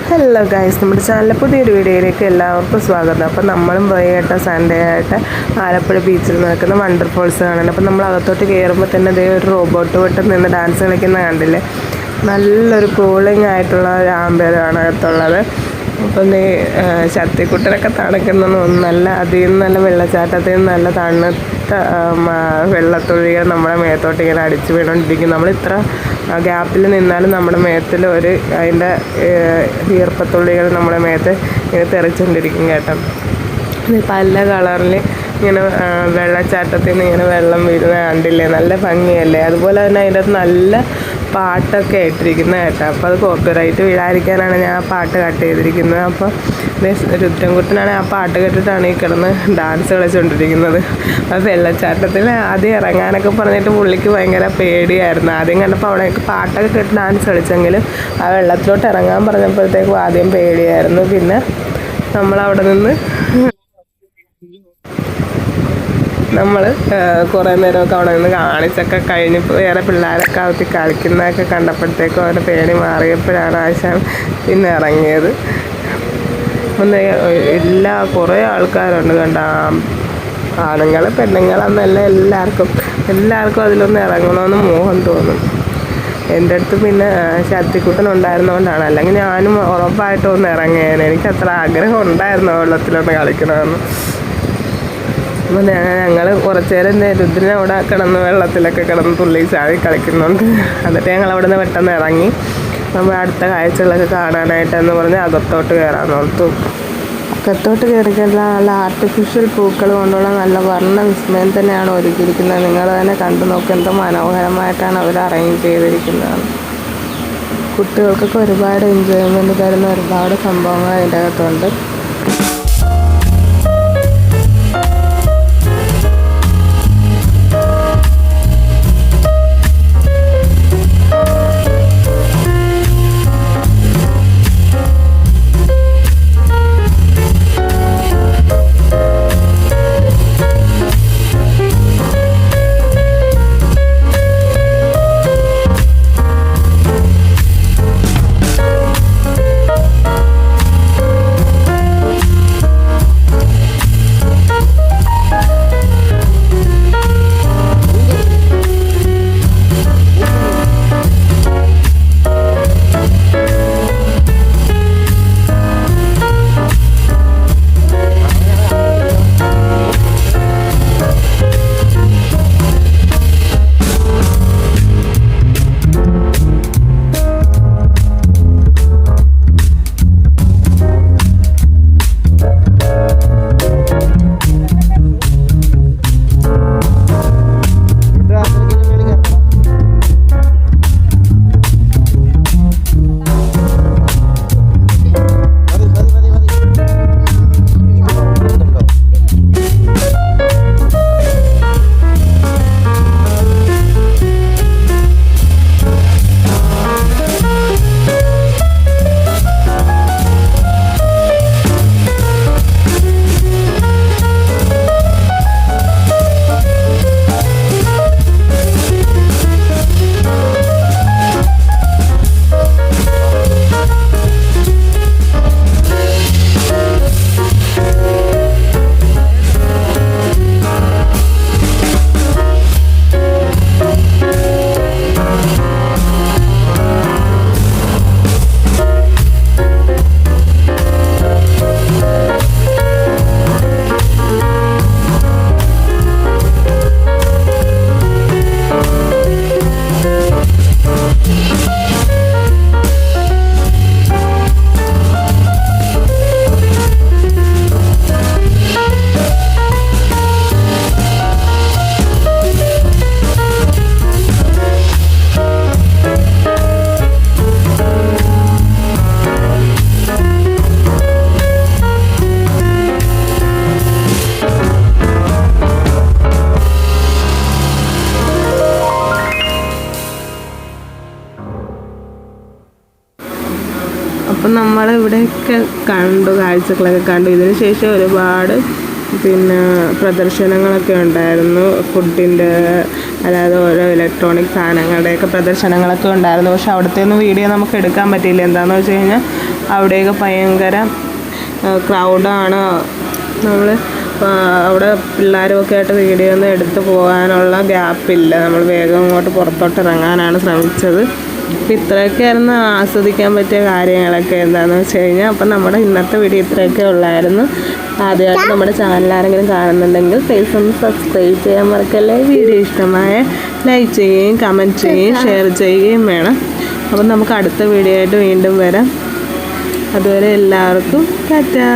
Hello guys, നമ്മുടെ ചാനലിലെ പുതിയൊരു വീഡിയോയിലേക്ക് എല്ലാവർക്കും സ്വാഗതം. അപ്പം നമ്മളും പോയി കേട്ടോ സൺഡേ ആയിട്ട് ആലപ്പുഴ ബീച്ചിൽ നടക്കുന്ന വണ്ടർഫോൾസ് കാണാൻ. അപ്പം നമ്മൾ അകത്തോട്ട് കയറുമ്പോൾ തന്നെ അതേ ഒരു റോബോട്ട് വട്ടം നിന്ന് ഡാൻസ് കളിക്കുന്ന കണ്ടില്ലേ. നല്ലൊരു കൂളിംഗ് ആയിട്ടുള്ള ഒരു ആംബിയറാണ് അകത്തുള്ളത്. അപ്പം ഈ ശക്തിക്കുട്ടനൊക്കെ തണുക്കുന്നൊന്നും നല്ല അതിൽ നിന്ന് നല്ല വെള്ളച്ചാട്ടത്തിൽ നിന്ന് നല്ല തണുത്ത വെള്ളത്തുള്ളികൾ നമ്മുടെ മേത്തോട്ട് ഇങ്ങനെ അടിച്ചു വീണോണ്ടിരിക്കും. നമ്മളിത്ര ഗ്യാപ്പിൽ നിന്നാലും നമ്മുടെ മേത്തിൽ അതിൻ്റെ ഈർപ്പത്തുള്ളികൾ നമ്മുടെ മേത്ത് ഇങ്ങനെ തെറിച്ചുകൊണ്ടിരിക്കും കേട്ടോ. പല കളറിൽ ഇങ്ങനെ വെള്ളച്ചാട്ടത്തിൽ നിന്ന് ഇങ്ങനെ വെള്ളം വീഴുന്ന കണ്ടില്ലേ, നല്ല ഭംഗിയല്ലേ. അതുപോലെ തന്നെ അതിൻ്റെ അകത്ത് നല്ല പാട്ടൊക്കെ ഇട്ടിരിക്കുന്നത് കേട്ടോ. അപ്പോൾ അത് കോപ്പിറൈറ്റ് വീഴാതിരിക്കാനാണ് ഞാൻ ആ പാട്ട് കട്ട് ചെയ്തിരിക്കുന്നത്. അപ്പോൾ രുദ്രൻകുട്ടനാണെങ്കിൽ ആ പാട്ട് കേട്ടിട്ടാണ് ഈ കിടന്ന് ഡാൻസ് കളിച്ചുകൊണ്ടിരിക്കുന്നത്. അപ്പോൾ വെള്ളച്ചാട്ടത്തിൽ ആദ്യം ഇറങ്ങാനൊക്കെ പറഞ്ഞിട്ട് പുള്ളിക്ക് ഭയങ്കര പേടിയായിരുന്നു. ആദ്യം കണ്ടപ്പോൾ അവിടെയൊക്കെ പാട്ടൊക്കെ കേട്ട് ഡാൻസ് കളിച്ചെങ്കിലും ആ വെള്ളത്തിലോട്ട് ഇറങ്ങാൻ പറഞ്ഞപ്പോഴത്തേക്കും ആദ്യം പേടിയായിരുന്നു. പിന്നെ നമ്മളവിടെ നിന്ന് നമ്മൾ കുറേ നേരമൊക്കെ അവിടെ നിന്ന് കാണിച്ചൊക്കെ കഴിഞ്ഞപ്പോൾ വേറെ പിള്ളേരൊക്കെ അകത്തി കളിക്കുന്നതൊക്കെ കണ്ടപ്പോഴത്തേക്കും അവരുടെ പേടി മാറിയപ്പോഴാണ് ആശാൻ പിന്നെ ഇറങ്ങിയത്. കുറേ ആൾക്കാരുണ്ട് കണ്ട, ആണുങ്ങൾ പെണ്ണുങ്ങളെന്നല്ല എല്ലാവർക്കും അതിലൊന്ന് ഇറങ്ങണമെന്ന് മോഹം തോന്നും. എൻ്റെ അടുത്ത് പിന്നെ ശക്തിക്കുട്ടൻ ഉണ്ടായിരുന്നതുകൊണ്ടാണ്, അല്ലെങ്കിൽ ഞാനും ഉറപ്പായിട്ടും ഒന്ന് ഇറങ്ങിയേനെ. എനിക്ക് അത്ര ആഗ്രഹം ഉണ്ടായിരുന്നു വെള്ളത്തിലൊന്ന് കളിക്കണമെന്ന്. അപ്പോൾ ഞങ്ങൾ കുറച്ച് നേരം രുദ്രനെ അവിടെ കിടന്ന് വെള്ളത്തിലൊക്കെ കിടന്ന് തുള്ളി ചാടി കളിക്കുന്നുണ്ട്. എന്നിട്ട് ഞങ്ങൾ അവിടെ നിന്ന് പെട്ടെന്ന് ഇറങ്ങി നമ്മൾ അടുത്ത കാഴ്ചകളൊക്കെ കാണാനായിട്ടെന്ന് പറഞ്ഞ് അകത്തോട്ട് കയറാൻ ഓർത്തു. അകത്തോട്ട് കയറിക്കഴിഞ്ഞാൽ നല്ല ആർട്ടിഫിഷ്യൽ പൂക്കൾ കൊണ്ടുള്ള നല്ല വർണ്ണ വിസ്മയം തന്നെയാണ് ഒരുക്കിയിരിക്കുന്നത്. നിങ്ങൾ തന്നെ കണ്ടു നോക്കുക, എന്തോ മനോഹരമായിട്ടാണ് അവർ അറേഞ്ച് ചെയ്തിരിക്കുന്നത്. കുട്ടികൾക്കൊക്കെ ഒരുപാട് എൻജോയ്മെൻറ്റ് തരുന്ന ഒരുപാട് സംഭവങ്ങൾ അതിൻ്റെ അകത്തുണ്ട്. അപ്പം നമ്മളിവിടെയൊക്കെ കാഴ്ചകളൊക്കെ കണ്ടു. ഇതിന് ശേഷം ഒരുപാട് പ്രദർശനങ്ങളൊക്കെ ഉണ്ടായിരുന്നു. ഫുഡിൻ്റെ അല്ലാതെ ഓരോ ഇലക്ട്രോണിക് സാധനങ്ങളുടെയൊക്കെ പ്രദർശനങ്ങളൊക്കെ ഉണ്ടായിരുന്നു. പക്ഷെ അവിടുത്തെ ഒന്നും വീഡിയോ നമുക്ക് എടുക്കാൻ പറ്റിയില്ല. എന്താണെന്ന് വെച്ച് കഴിഞ്ഞാൽ അവിടെയൊക്കെ ഭയങ്കര ക്രൗഡാണ്. നമ്മൾ അവിടെ പിള്ളേരുമൊക്കെ ആയിട്ട് വീഡിയോ ഒന്നും എടുത്ത് പോകാനുള്ള ഗ്യാപ്പില്ല. നമ്മൾ വേഗം ഇങ്ങോട്ട് പുറത്തോട്ട് ഇറങ്ങാനാണ് ശ്രമിച്ചത്. അപ്പോൾ ഇത്രയൊക്കെയായിരുന്നു ആസ്വദിക്കാൻ പറ്റിയ കാര്യങ്ങളൊക്കെ എന്താണെന്ന് വെച്ച് കഴിഞ്ഞാൽ. അപ്പം നമ്മുടെ ഇന്നത്തെ വീഡിയോ ഇത്രയൊക്കെ ഉള്ളായിരുന്നു. ആദ്യമായിട്ട് നമ്മുടെ ചാനൽ ആരെങ്കിലും കാണുന്നുണ്ടെങ്കിൽ പ്ലീസ് ഒന്ന് സബ്സ്ക്രൈബ് ചെയ്യാൻ മറക്കല്ലേ. വീഡിയോ ഇഷ്ടമായ ലൈക്ക് ചെയ്യുകയും കമൻറ്റ് ചെയ്യുകയും ഷെയർ ചെയ്യുകയും വേണം. അപ്പം നമുക്ക് അടുത്ത വീഡിയോ ആയിട്ട് വീണ്ടും വരാം. അതുവരെ എല്ലാവർക്കും ടാറ്റാ.